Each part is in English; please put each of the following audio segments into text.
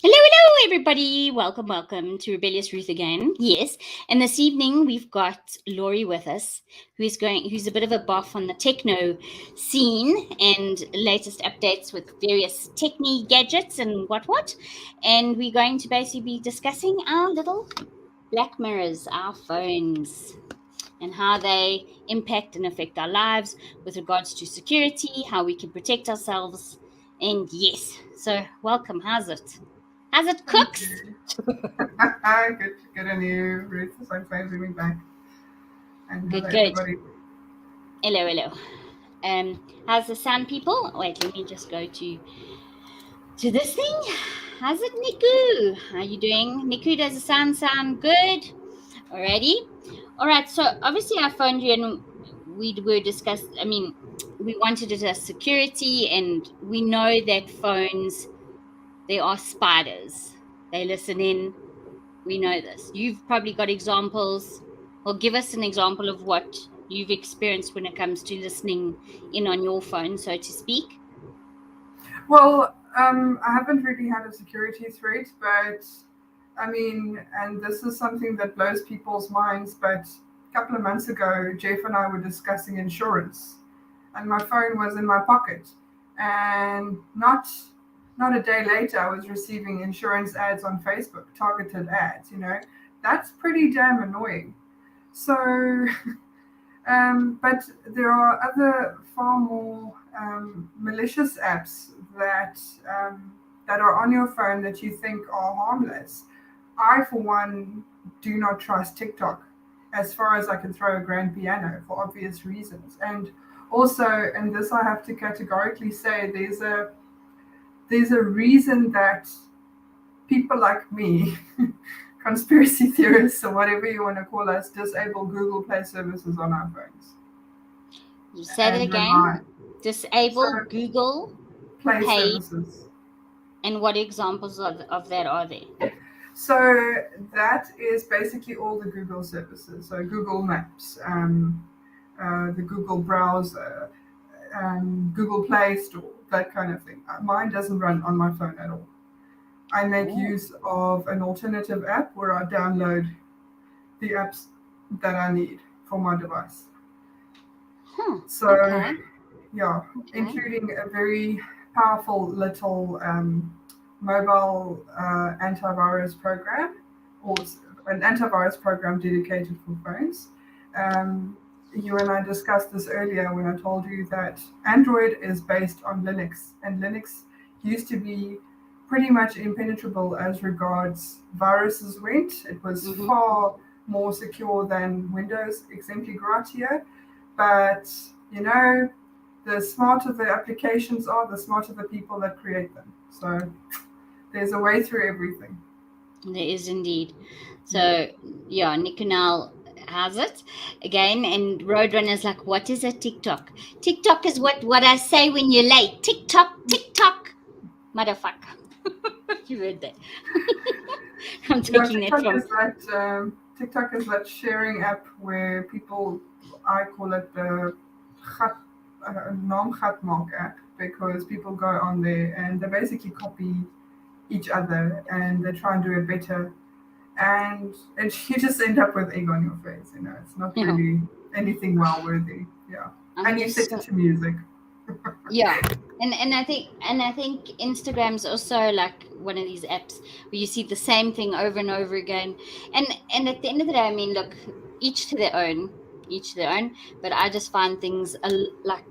Hello, everybody. Welcome to Rebellious Ruth again. Yes, and this evening we've got Laurie with us, who's a bit of a buff on the techno scene and latest updates with various techie gadgets and what. And we're going to basically be discussing our little black mirrors, our phones, and how they impact and affect our lives with regards to security, how we can protect ourselves, and yes. So, welcome. How's it? As it Thank cooks. you. Good on you, Ruth. So excited to be back. And hello, Good. everybody. Hello. How's the sound, people? Wait, let me just go to this thing. How's it, Niku? How are you doing? Niku, does the sound good? Alrighty. All right. So obviously, I phoned you and we were discussed. I mean, we wanted it as security, and we know that phones, they are spiders. They listen in. We know this. You've probably got examples, or give us an example of what you've experienced when it comes to listening in on your phone, so to speak. Well, I haven't really had a security threat, but I mean, and this is something that blows people's minds. But a couple of months ago, Jeff and I were discussing insurance, and my phone was in my pocket, and not a day later, I was receiving insurance ads on Facebook, targeted ads. That's pretty damn annoying. So but there are other far more malicious apps that that are on your phone that you think are harmless. I, for one, do not trust TikTok as far as I can throw a grand piano for obvious reasons. And also, and this I have to categorically say, there's a reason that people like me, conspiracy theorists or whatever you want to call us, disable Google Play services on our phones You say that and again. rely. So Disable Google Play Pay, services. and what examples of that are there? So that is basically all the Google services. So Google Maps, the Google browser, Google Play Store, that kind of thing. Mine doesn't run on my phone at all. I make Oh, use of an alternative app where I download the apps that I need for my device. So, okay. yeah, Okay. including a very powerful little mobile antivirus program, or an antivirus program dedicated for phones. Um, you and I discussed this earlier when I told you that Android is based on Linux, and Linux used to be pretty much impenetrable as regards viruses went. It was Mm-hmm. far more secure than Windows, exempli gratia. But you know, the smarter the applications are, the smarter the people that create them. So there's a way through everything. There is indeed. Yeah. So yeah, Nikunal has it again, and Roadrunner's like, "What is a TikTok? TikTok is what I say when you're late. TikTok, motherfucker." You heard that? I'm Yeah, taking that from. TikTok is that sharing app where people, I call it the gat, naamgatmaak app, because people go on there and they basically copy each other and they try and do it better, and you just end up with egg on your face. It's not You know, really anything well worthy. Yeah, I'm and you set just it to music. yeah, and I think Instagram's also like one of these apps where you see the same thing over and over again, and at the end of the day, I mean, look, each to their own, each to their own. But I just find things like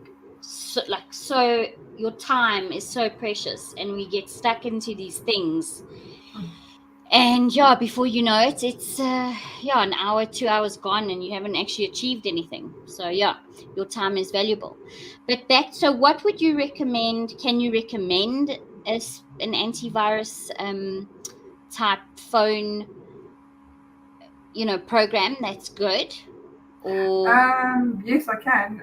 so your time is so precious, and we get stuck into these things. And yeah, before you know it, it's yeah, an hour, 2 hours gone, and you haven't actually achieved anything. So yeah, your time is valuable. But back, so what would you recommend? Can you recommend an antivirus type phone, program that's good? Or Yes, I can.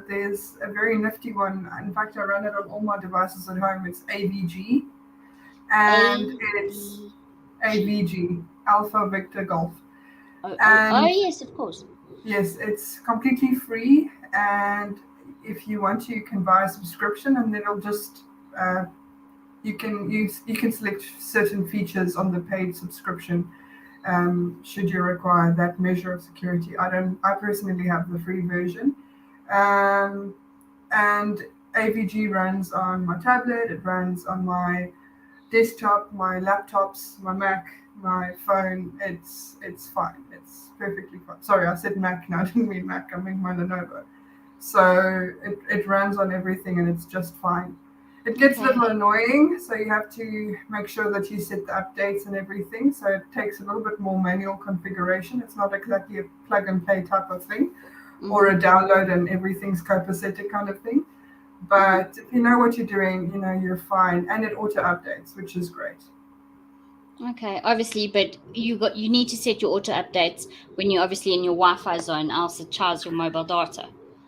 There's a very nifty one. In fact, I run it on all my devices at home. It's AVG, and it's AVG? AVG, Alpha Victor Golf. Oh And yes, of course. yes, it's completely free. And if you want to, you can buy a subscription, and then it'll just uh, you can select certain features on the paid subscription. Should you require that measure of security, I personally have the free version. Um, and AVG runs on my tablet, it runs on my desktop, my laptops, my Mac, my phone. It's fine. It's perfectly fine. Sorry, I said Mac now. I didn't mean Mac. I mean my Lenovo. So it runs on everything and it's just fine. It gets a Okay. little annoying, so you have to make sure that you set the updates and everything. So it takes a little bit more manual configuration. It's not exactly a plug and play type of thing or a Mm-hmm. download and everything's copacetic kind of thing. Mm-hmm. But if you know what you're doing, you're fine. And it auto updates, which is great. Okay, obviously, but you need to set your auto updates when you're obviously in your Wi-Fi zone, else it charges your mobile data.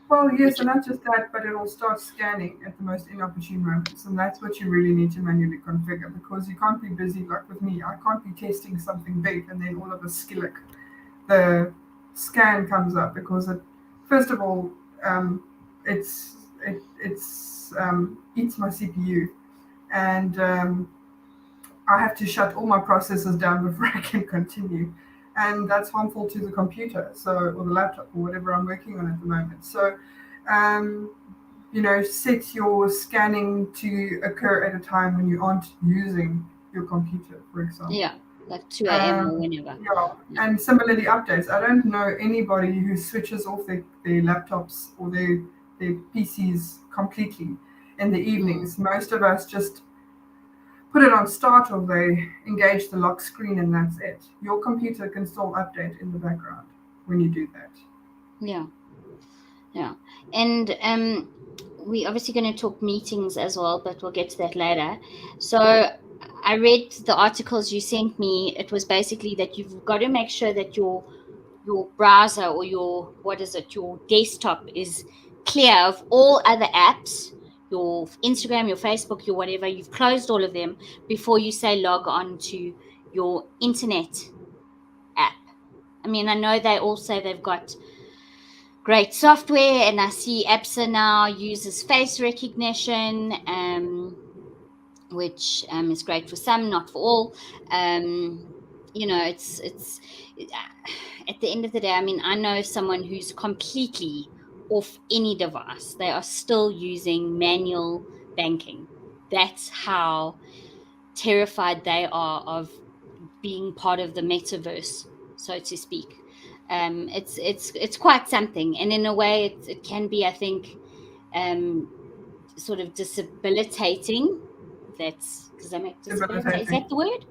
Well, yes, Which and not just that, but it'll start scanning at the most inopportune moments. And that's what you really need to manually configure because you can't be busy like with me. I can't be testing something big and then all of a skillick, the scan comes up because first of all, it's eats my CPU. And I have to shut all my processes down before I can continue. And that's harmful to the computer, or the laptop, or whatever I'm working on at the moment. So, um, set your scanning to occur at a time when you aren't using your computer, for example. yeah, like 2 a.m. or Um, whenever. yeah, Yeah. and similarly, updates. I don't know anybody who switches off their laptops or their PCs completely in the Mm. evenings. Most of us just put it on start or they engage the lock screen and that's it. Your computer can still update in the background when you do that. Yeah. Yeah. And we're obviously going to talk meetings as well, but we'll get to that later. So I read the articles you sent me. It was basically that you've got to make sure that your browser or your what is it, your desktop is clear of all other apps, your Instagram, your Facebook, your whatever. You've closed all of them before you say log on to your internet app. I mean, I know they all say they've got great software, and I see Epsa now uses face recognition, which is great for some, not for all. Um, at the end of the day. I mean, I know someone who's completely off any device; they are still using manual banking. That's how terrified they are of being part of the metaverse, so to speak. It's quite something, and in a way, it can be, I think, um, sort of disabilitating. That's does that make disabilitate? Is that Debilitating. the word?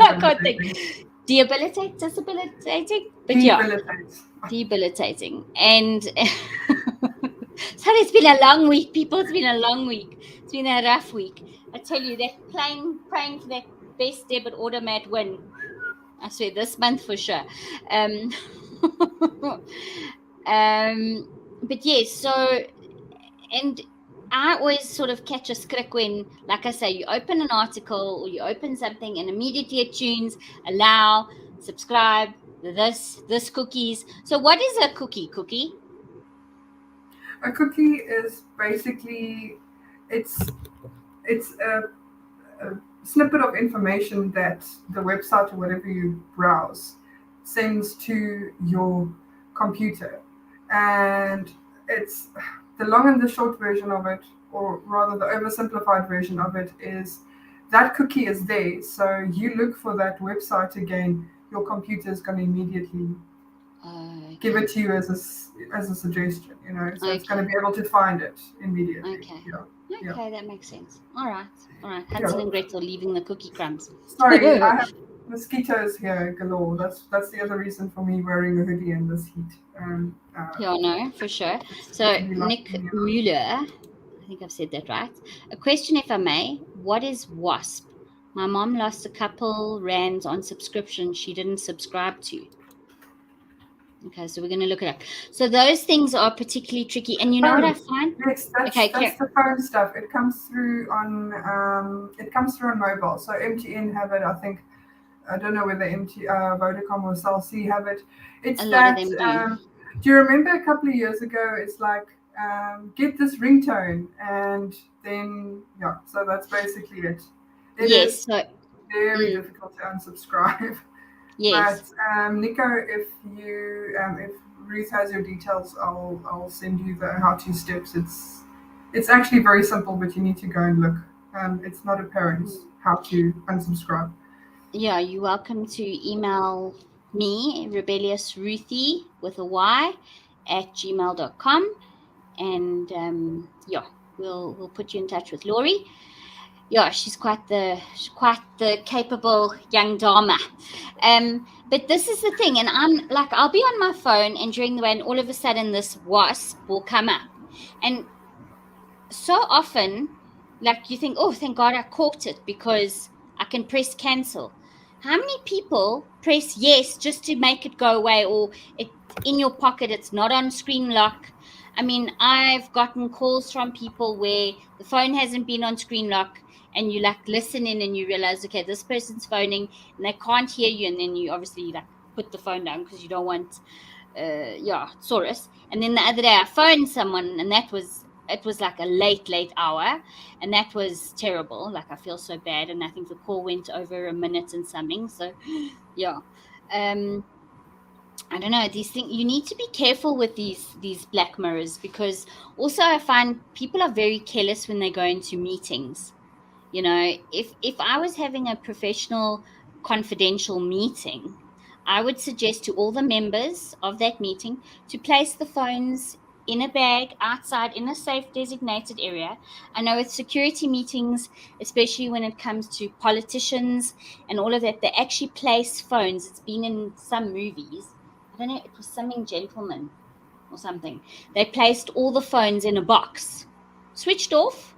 I can't think. Debilitating. Debilitate, disabilitating, but yeah, Debilitate. debilitating. And so it's been a long week, people. It's been a long week. It's been a rough week. I tell you, that praying for that best debit automat win. I swear this month for sure. Um, but yes, so and I always sort of catch a skrik when, like I say, you open an article or you open something and immediately it tunes allow, subscribe, this cookies. So what is a cookie? A cookie is basically it's it's a snippet of information that the website or whatever you browse sends to your computer. And it's the long and the short version of it, or rather the oversimplified version of it, is that cookie is there. So you look for that website again, your computer is going to immediately give Okay. it to you as a suggestion, so it's going to Okay. be able to find it immediately. Okay. Yeah, yeah, Okay, that makes sense. All right. All right. Hansel and yeah. Gretel leaving the cookie crumbs. Sorry, I have mosquitoes here galore. That's the other reason for me wearing a hoodie in this heat. Yeah, no, for sure. It's So, really lucky Nick in here. Mueller, I think I've said that right. A question, if I may. What is WASP? My mom lost a couple rands on subscription she didn't subscribe to. Okay, so we're going to look it up. So, those things are particularly tricky. And you know what I Oh, find? yes, that's Okay, that's the phone stuff. It comes through on mobile. So MTN have it. I think I don't know whether Vodacom or Cell C have it. a It's lot of that. them do. Do you remember a couple of years ago? It's like get this ringtone, and then yeah. So that's basically it. It Yes. is So, very mm, difficult to unsubscribe. But yes. Nico, if Ruth has your details, I'll send you the how-to steps. It's actually very simple, but you need to go and look. It's not apparent Mm. how to unsubscribe. Yeah, you're welcome to email me, Rebellious Ruthie with a Y at gmail.com. And yeah, we'll put you in touch with Laurie. Yeah, she's quite the capable young dama. But this is the thing, and I'm like, I'll be on my phone, and during the way, and all of a sudden, this wasp will come up, and so often, like you think, oh, thank God I caught it because I can press cancel. How many people press yes just to make it go away, or it in your pocket, it's not on screen lock? I mean, I've gotten calls from people where the phone hasn't been on screen lock, and you like listen in and you realize, okay, this person's phoning and they can't hear you, and then you obviously like put the phone down because you don't want yeah, Saurus. And then the other day I phoned someone, and it was like a late hour, and that was terrible. Like I feel so bad, and I think the call went over a minute and something. So yeah. Um I don't know, these things, you need to be careful with these black mirrors, because also I find people are very careless when they go into meetings. If I was having a professional confidential meeting, I would suggest to all the members of that meeting to place the phones in a bag outside in a safe designated area. I know with security meetings, especially when it comes to politicians and all of that, they actually place phones. It's been in some movies. I don't know, it was something gentleman or something. They placed all the phones in a box, switched off,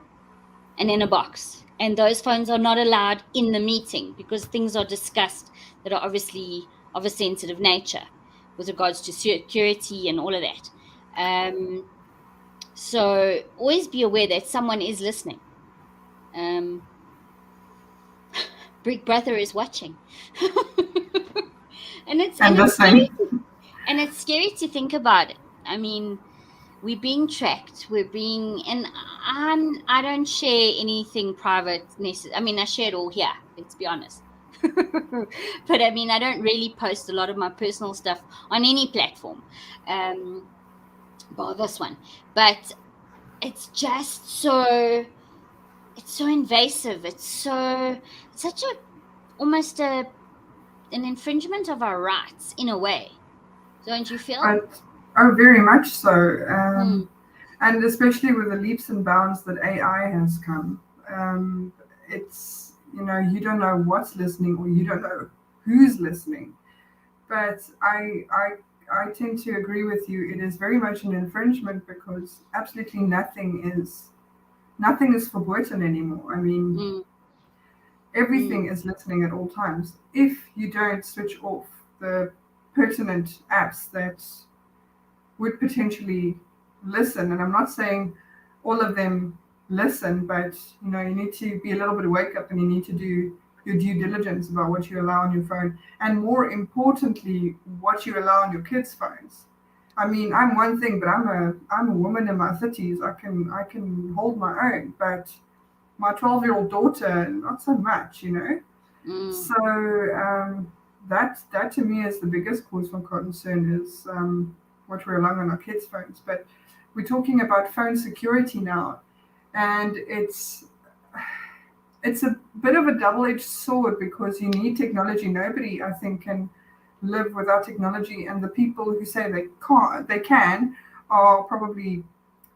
and in a box. And those phones are not allowed in the meeting because things are discussed that are obviously of a sensitive nature with regards to security and all of that. So always be aware that someone is listening. Um, Big Brother is watching, and it's And and the it's scary same. and it's scary to think about it. I mean, we're being tracked. And I don't share anything private. I mean, I share it all here. Let's be honest. But I mean, I don't really post a lot of my personal stuff on any platform, um, bar this one. But it's just it's so invasive. It's such a almost an infringement of our rights in a way. Don't you feel? But oh, very much so. Hmm. And especially with the leaps and bounds that AI has come, it's you don't know what's listening, or you don't know who's listening. But I tend to agree with you. It is very much an infringement, because absolutely nothing is forgotten anymore. I mean, Mm, everything mm, is listening at all times. If you don't switch off the pertinent apps that would potentially listen, and I'm not saying all of them listen, but you need to be a little bit wake up, and you need to do your due diligence about what you allow on your phone, and more importantly, what you allow on your kids' phones. I mean, I'm one thing, but I'm a woman in my 30s. I can hold my own, but my 12-year-old daughter, not so much. mm. So that to me is the biggest cause for concern, is what we're allowing on our kids' phones. But we're talking about phone security now, and it's a bit of a double-edged sword, because you need technology. Nobody, I think, can live without technology, and the people who say they can, are probably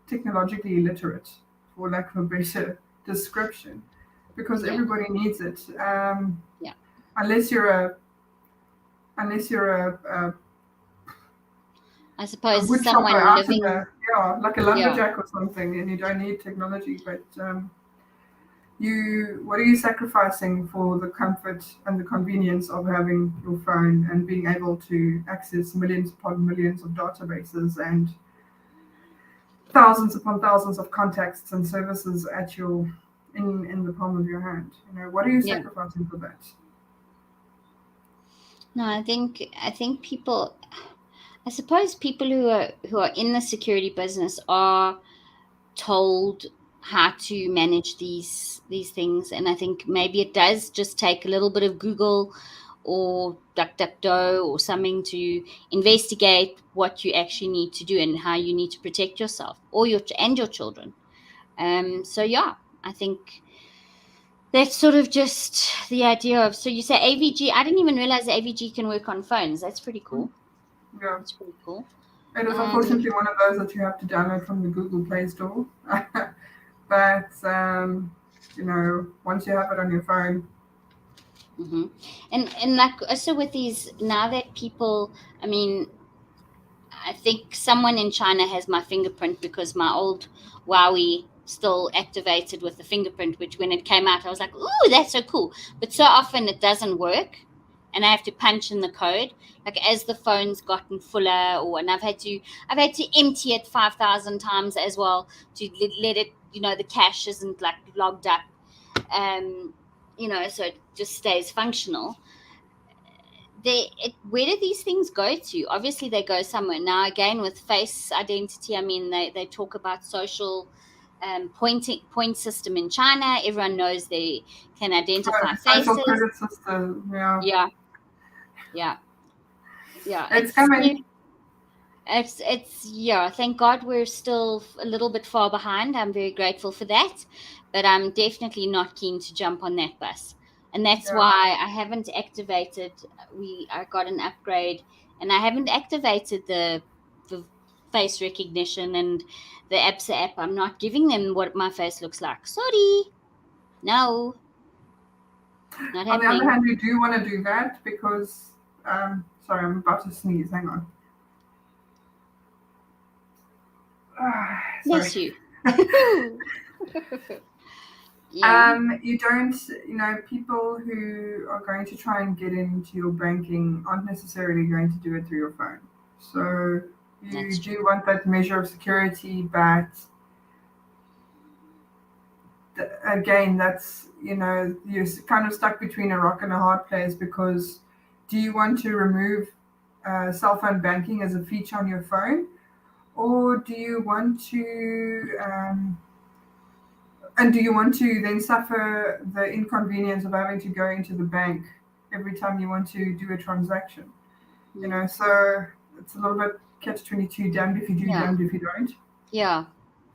technologically illiterate, for lack of a better description, because Yeah, everybody needs it. yeah. Unless you're I a suppose wood chopper someone out in living, the, yeah, like a yeah, lumberjack or something, and you don't need technology. But what are you sacrificing for the comfort and the convenience of having your phone and being able to access millions upon millions of databases and thousands upon thousands of contacts and services at your in the palm of your hand? What are you yeah. sacrificing for that? No, I think people. I suppose people who are in the security business are told how to manage these things, and I think maybe it does just take a little bit of Google or DuckDuckGo or something to investigate what you actually need to do and how you need to protect yourself or your children. So yeah, I think that's sort of just the idea of. So you say AVG? I didn't even realize AVG can work on phones. That's pretty cool. Yeah. That's pretty cool. It is Um, unfortunately one of those that you have to download from the Google Play Store. But once you have it on your phone, hmm and like also with these now that people, I mean, I think someone in China has my fingerprint because my old Huawei still activated with the fingerprint, which when it came out, I was like, ooh, that's so cool. But so often it doesn't work. And I have to punch in the code. Like as the phone's gotten fuller, and I've had to empty it 5,000 times as well to let it, the cache isn't like logged up. So it just stays functional. Where do these things go to? Obviously they go somewhere. Now again with face identity, I mean they talk about social point system in China. Everyone knows they can identify social faces. credit system, yeah, Yeah, yeah, yeah. it's coming. It's yeah, thank God we're still a little bit far behind. I'm very grateful for that, but I'm definitely not keen to jump on that bus. And that's Yeah. why I haven't activated. I got an upgrade and I haven't activated the face recognition and the apps app. I'm not giving them what my face looks like. Sorry. No, not On the other happening. hand, we do want to do that because, sorry, I'm about to sneeze. Hang on. Sorry. Bless you. Yeah, You don't, people who are going to try and get into your banking aren't necessarily going to do it through your phone. So you that's do true. want that measure of security, but again, that's, you're kind of stuck between a rock and a hard place because do you want to remove cell phone banking as a feature on your phone, or do you want to and do you want to then suffer the inconvenience of having to go into the bank every time you want to do a transaction? Mm. So it's a little bit catch 22, damned if you do, Yeah, damned if you don't. yeah.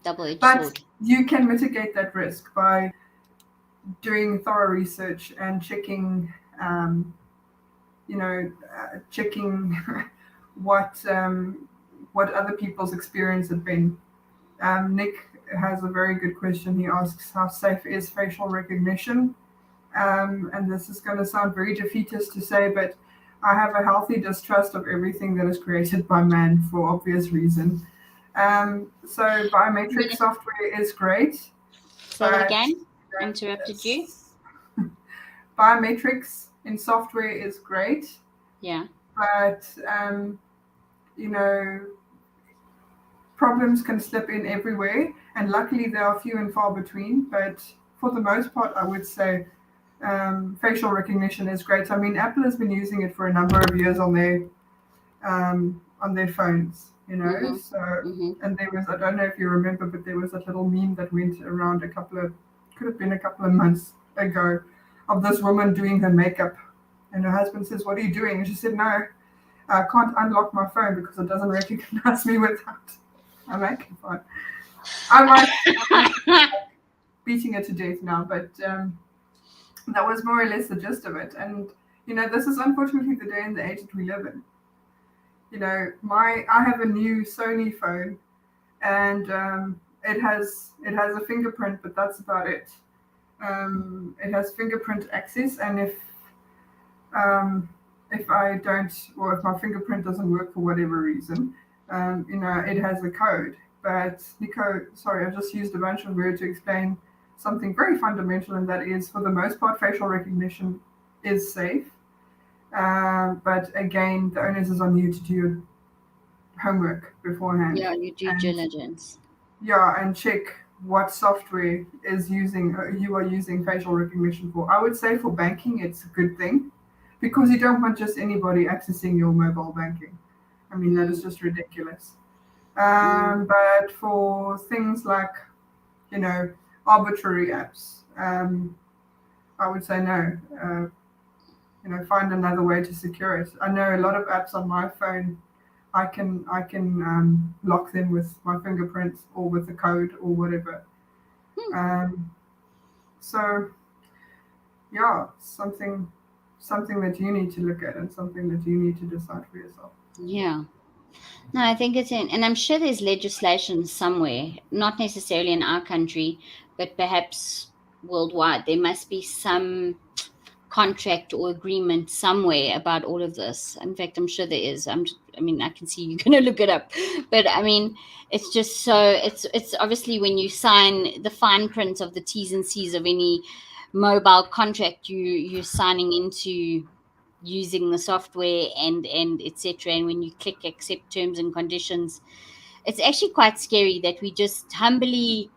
Double-edged But sword. you can mitigate that risk by doing thorough research and checking what other people's experience have been. Nick has a very good question. He asks, "How safe is facial recognition?" And this is going to sound very defeatist to say, but I have a healthy distrust of everything that is created by man for obvious reason. So biometric Minute. software is great, Say that but again. Interrupted you. biometrics in software is great, Yeah. but you know problems can slip in everywhere, and luckily they are few and far between. But for the most part, I would say facial recognition is great. I mean, Apple has been using it for a number of years on their phones, Mhm. So, Mhm. and there was, I don't know if you remember, but there was that little meme that went around could have been a couple of months ago, of this woman doing her makeup, and her husband says, "What are you doing?" And she said, "No, I can't unlock my phone because it doesn't recognize me without a makeup on." I'm beating it to death now, but that was more or less the gist of it. And this is unfortunately the day and the age that we live in. I have a new Sony phone, and it has a fingerprint, but that's about it. It has fingerprint access, and if I don't, or if my fingerprint doesn't work for whatever reason, it has a code. But Nico, sorry, I just used a bunch of words to explain something very fundamental, and that is, for the most part, facial recognition is safe. But again, the onus is on you to do your homework beforehand, Yeah, you due and diligence. yeah, and check what software you are using facial recognition for. I would say for banking, it's a good thing because you don't want just anybody accessing your mobile banking. I mean, that is just ridiculous. But for things like, you know, arbitrary apps, I would say no. Find another way to secure it. I know a lot of apps on my phone. I can lock them with my fingerprints or with the code or whatever. Um, so yeah, something that you need to look at and something that you need to decide for yourself. Yeah. No, I think it's in, and I'm sure there's legislation somewhere, not necessarily in our country, but perhaps worldwide. There must be some contract or agreement somewhere about all of this. In fact, I'm sure there is. I mean, I can see you're going to look it up, but I mean, it's just so it's obviously when you sign the fine print of the T's and C's of any mobile contract, you're signing into using the software and etc. And when you click accept terms and conditions, it's actually quite scary that we just humbly,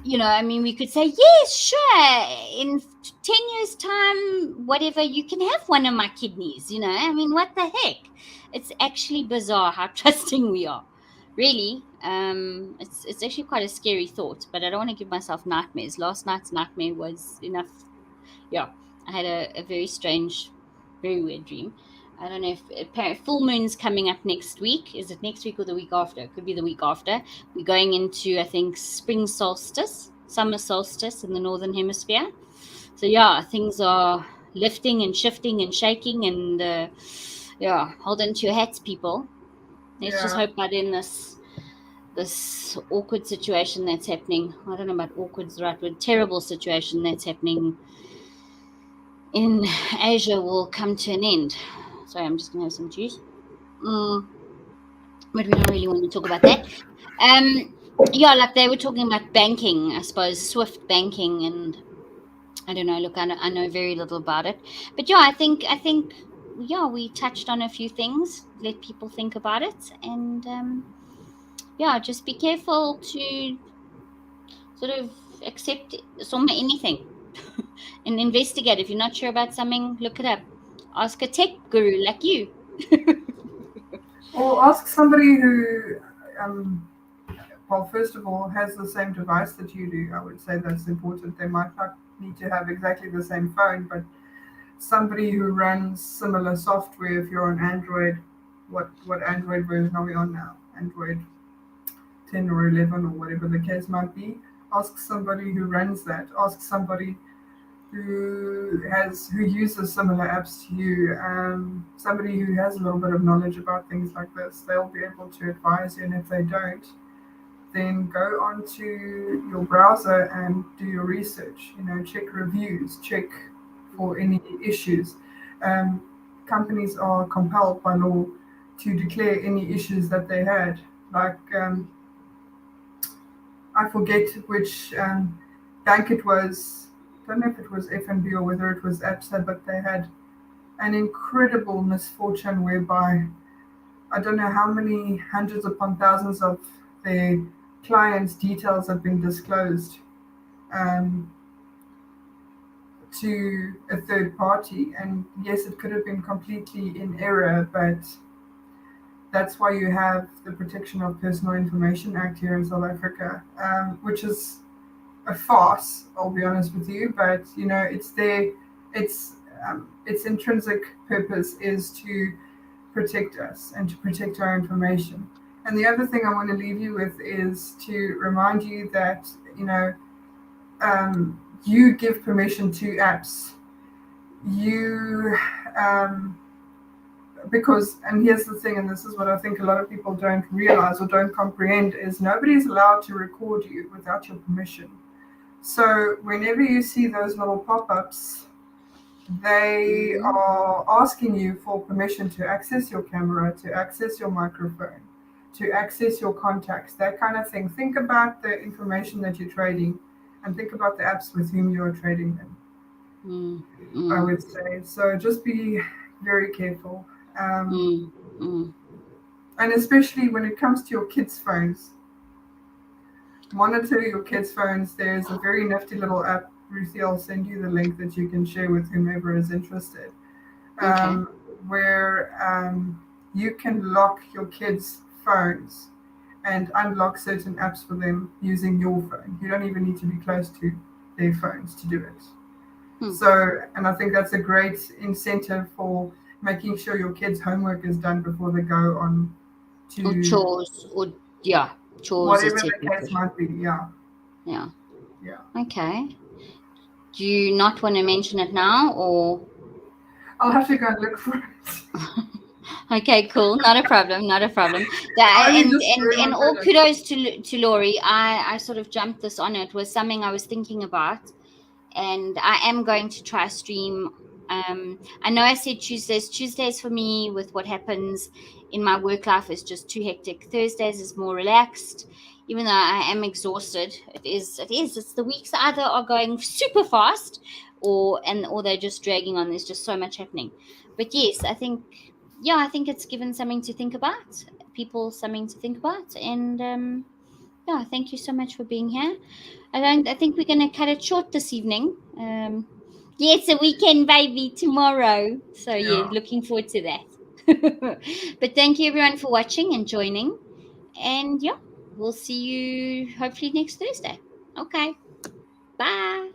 I mean, we could say, yes, sure, in 10 years' time, whatever, you can have one of my kidneys, I mean, what the heck? It's actually bizarre how trusting we are. Really, it's actually quite a scary thought, but I don't want to give myself nightmares. Last night's nightmare was enough. Yeah, I had a very strange, very weird dream. I don't know if full moon's coming up next week. Is it next week or the week after? It could be the week after. We're going into, I think, spring solstice, summer solstice in the northern hemisphere. So yeah, things are lifting and shifting and shaking, and yeah, hold on to your hats, people. Let's just Yeah, hope that in this awkward situation that's happening. I don't know about awkward's the right word. Terrible situation that's happening in Asia will come to an end. Sorry, I'm just gonna have some juice. Mm, but we don't really want to talk about that. Um, yeah, like they were talking about banking, I suppose, Swift banking, and I don't know. Look, I know very little about it, but yeah, I think, yeah, we touched on a few things. Let people think about it, and yeah, just be careful to sort of accept anything and investigate. If you're not sure about something, look it up. Ask a tech guru like you. or ask somebody who, um, well, first of all, has the same device that you do. I would say that's important. They might not need to have exactly the same phone, but somebody who runs similar software. If you're on Android, what Android version are we on now? Android 10 or 11 or whatever the case might be. Ask somebody who runs that. Ask somebody who uses similar apps to you. Somebody who has a little bit of knowledge about things like this. They'll be able to advise you, and if they don't, then go onto your browser and do your research. Check reviews, check for any issues. Um, Companies are compelled by law to declare any issues that they had. Like, I forget which bank it was. I don't know if it was FNB or whether it was ABSA, but they had an incredible misfortune whereby I don't know how many hundreds upon thousands of their clients' details have been disclosed um, to a third party. And yes, it could have been completely in error, but that's why you have the Protection of Personal Information Act here in South Africa, which is a farce. I'll be honest with you, but it's there. Its intrinsic purpose is to protect us and to protect our information. And the other thing I want to leave you with is to remind you that you give permission to apps. You Because, and here's the thing, and this is what I think a lot of people don't realize or don't comprehend, is nobody's allowed to record you without your permission. So whenever you see those little pop-ups, they Mhm. are asking you for permission to access your camera, to access your microphone, to access your contacts, that kind of thing. Think about the information that you're trading and think about the apps with whom you're trading them, Mm, I mm, would say. So just be very careful. Um, mm, mm. and especially when it comes to your kids' phones, monitor your kids' phones. There's a very nifty little app. Ruthie, I'll send you the link that you can share with whomever is interested. Okay. um, where you can lock your kids' phones and unlock certain apps for them using your phone. You don't even need to be close to their phones to do it. Hmm. So, and I think that's a great incentive for making sure your kids' homework is done before they go on Or to chores, or yeah, chores, whatever etc. the case might be. Yeah, Yeah. yeah. Okay. Do you not want to mention it now, or? I'll have to go and look for it. Okay, cool. Not a problem. Not a problem. I only And just all remembered it. kudos to Laurie. I sort of jumped this on. It was something I was thinking about, and I am going to try stream. I know I said Tuesdays. Tuesdays for me, with what happens in my work life, is just too hectic. Thursdays is more relaxed, even though I am exhausted. It is. It is. It's the weeks either are going super fast, or they're just dragging on. There's just so much happening. But yes, I think, yeah, I think it's given something to think about. People something to think about, and yeah, thank you so much for being here. I think we're going to cut it short this evening. Yeah, it's a weekend, baby, tomorrow. So yeah, Yeah. looking forward to that. But thank you everyone for watching and joining. And yeah, we'll see you hopefully next Thursday. Okay. Bye.